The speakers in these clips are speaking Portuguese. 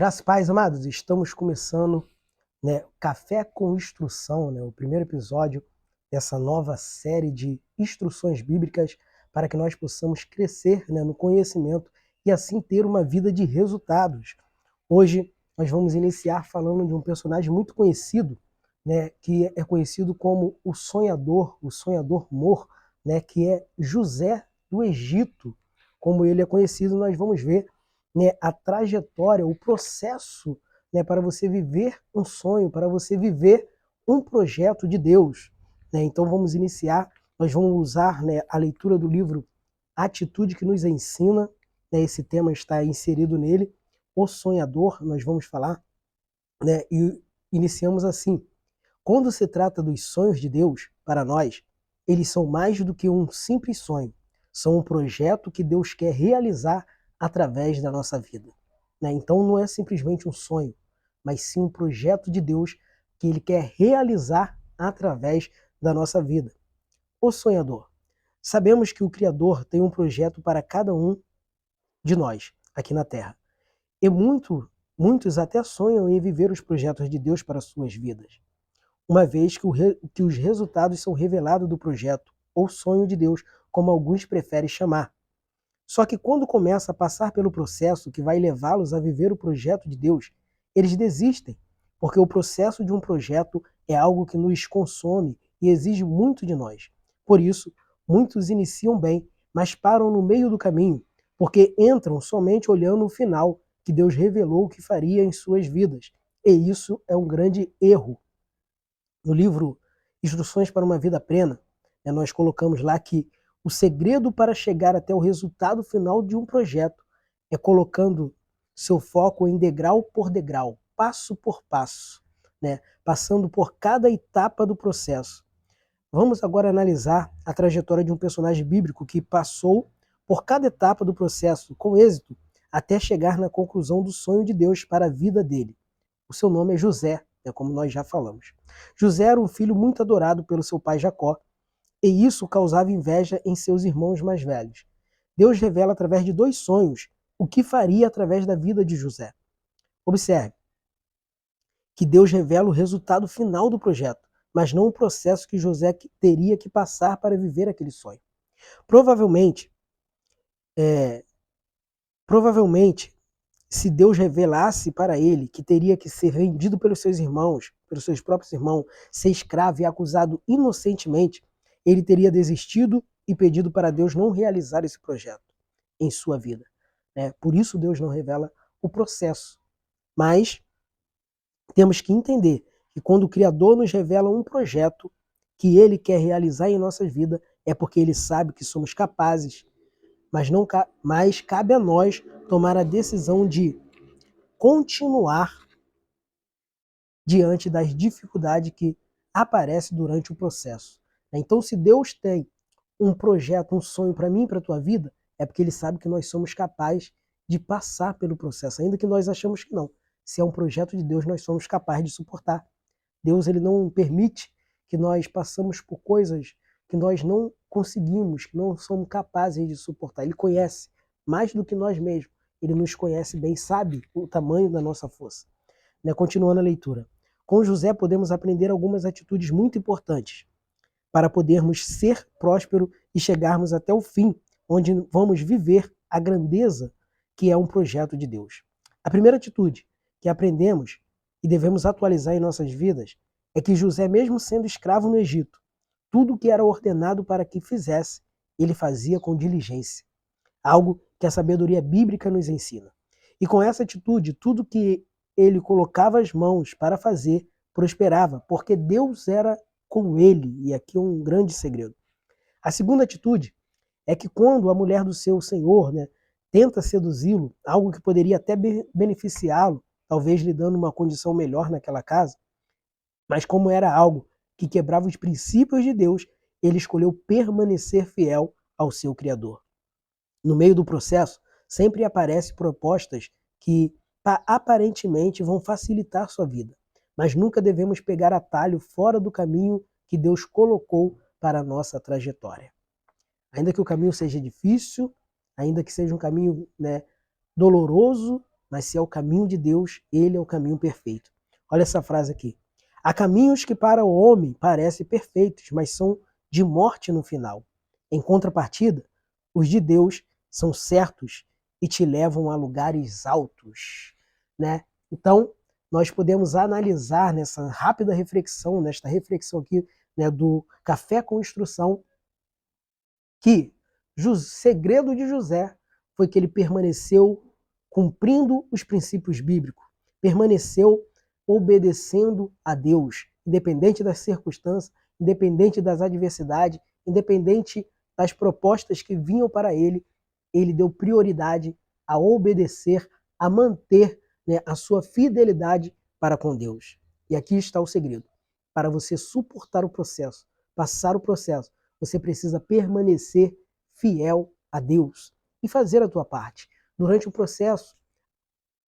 Graças e paz, amados, estamos começando, Café com Instrução, o primeiro episódio dessa nova série de instruções bíblicas para que nós possamos crescer, no conhecimento e assim ter uma vida de resultados. Hoje nós vamos iniciar falando de um personagem muito conhecido, que é conhecido como o sonhador Mor, que é José do Egito. Como ele é conhecido, nós vamos ver, a trajetória, o processo, para você viver um sonho, para você viver um projeto de Deus. Então vamos iniciar, nós vamos usar, a leitura do livro Atitude que nos ensina, esse tema está inserido nele, o sonhador, nós vamos falar, e iniciamos assim: quando se trata dos sonhos de Deus para nós, eles são mais do que um simples sonho, são um projeto que Deus quer realizar através da nossa vida. Então não é simplesmente um sonho, mas sim um projeto de Deus que Ele quer realizar através da nossa vida. O sonhador. Sabemos que o Criador tem um projeto para cada um de nós aqui na Terra. E muitos até sonham em viver os projetos de Deus para suas vidas, uma vez que os resultados são revelados do projeto ou sonho de Deus, como alguns preferem chamar. Só que quando começa a passar pelo processo que vai levá-los a viver o projeto de Deus, eles desistem, porque o processo de um projeto é algo que nos consome e exige muito de nós. Por isso, muitos iniciam bem, mas param no meio do caminho, porque entram somente olhando o final que Deus revelou que faria em suas vidas. E isso é um grande erro. No livro Instruções para uma Vida Plena, nós colocamos lá que o segredo para chegar até o resultado final de um projeto é colocando seu foco em degrau por degrau, passo por passo, passando por cada etapa do processo. Vamos agora analisar a trajetória de um personagem bíblico que passou por cada etapa do processo com êxito até chegar na conclusão do sonho de Deus para a vida dele. O seu nome é José, como nós já falamos. José era um filho muito adorado pelo seu pai Jacó, e isso causava inveja em seus irmãos mais velhos. Deus revela através de 2 sonhos o que faria através da vida de José. Observe que Deus revela o resultado final do projeto, mas não o processo que José teria que passar para viver aquele sonho. Provavelmente, se Deus revelasse para ele que teria que ser vendido pelos seus irmãos, pelos seus próprios irmãos, ser escravo e acusado inocentemente, ele teria desistido e pedido para Deus não realizar esse projeto em sua vida. Por isso Deus não revela o processo. Mas temos que entender que quando o Criador nos revela um projeto que Ele quer realizar em nossas vidas, é porque Ele sabe que somos capazes, mas cabe a nós tomar a decisão de continuar diante das dificuldades que aparecem durante o processo. Então, se Deus tem um projeto, um sonho para mim e para a tua vida, é porque Ele sabe que nós somos capazes de passar pelo processo, ainda que nós achamos que não. Se é um projeto de Deus, nós somos capazes de suportar. Deus, ele não permite que nós passemos por coisas que nós não conseguimos, que não somos capazes de suportar. Ele conhece mais do que nós mesmos. Ele nos conhece bem, sabe o tamanho da nossa força. Continuando a leitura. Com José podemos aprender algumas atitudes muito importantes para podermos ser prósperos e chegarmos até o fim, onde vamos viver a grandeza que é um projeto de Deus. A primeira atitude que aprendemos e devemos atualizar em nossas vidas é que José, mesmo sendo escravo no Egito, tudo o que era ordenado para que fizesse, ele fazia com diligência. Algo que a sabedoria bíblica nos ensina. E com essa atitude, tudo que ele colocava as mãos para fazer, prosperava, porque Deus era com ele. E aqui é um grande segredo. A segunda atitude é que quando a mulher do seu senhor, tenta seduzi-lo, algo que poderia até beneficiá-lo, talvez lhe dando uma condição melhor naquela casa, mas como era algo que quebrava os princípios de Deus, ele escolheu permanecer fiel ao seu Criador. No meio do processo, sempre aparecem propostas que aparentemente vão facilitar sua vida, mas nunca devemos pegar atalho fora do caminho que Deus colocou para a nossa trajetória. Ainda que o caminho seja difícil, ainda que seja um caminho doloroso, mas se é o caminho de Deus, ele é o caminho perfeito. Olha essa frase aqui. Há caminhos que para o homem parecem perfeitos, mas são de morte no final. Em contrapartida, os de Deus são certos e te levam a lugares altos, né? Então, nós podemos analisar nessa rápida reflexão, nesta reflexão aqui, né, do Café com Instrução, que o segredo de José foi que ele permaneceu cumprindo os princípios bíblicos, permaneceu obedecendo a Deus, independente das circunstâncias, independente das adversidades, independente das propostas que vinham para ele, ele deu prioridade a obedecer, a manter, né, a sua fidelidade para com Deus. E aqui está o segredo. Para você suportar o processo, passar o processo, você precisa permanecer fiel a Deus e fazer a tua parte. Durante o processo,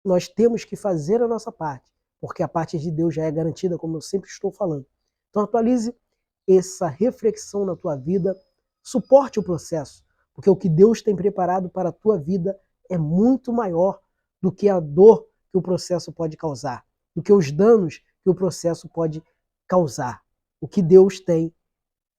nós temos que fazer a nossa parte, porque a parte de Deus já é garantida, como eu sempre estou falando. Então atualize essa reflexão na tua vida, suporte o processo, porque o que Deus tem preparado para a tua vida é muito maior do que a dor que o processo pode causar, do que os danos que o processo pode causar. O que Deus tem,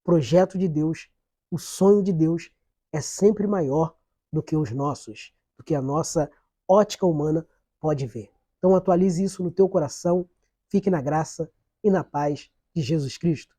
projeto de Deus, o sonho de Deus é sempre maior do que os nossos, do que a nossa ótica humana pode ver. Então atualize isso no teu coração, fique na graça e na paz de Jesus Cristo.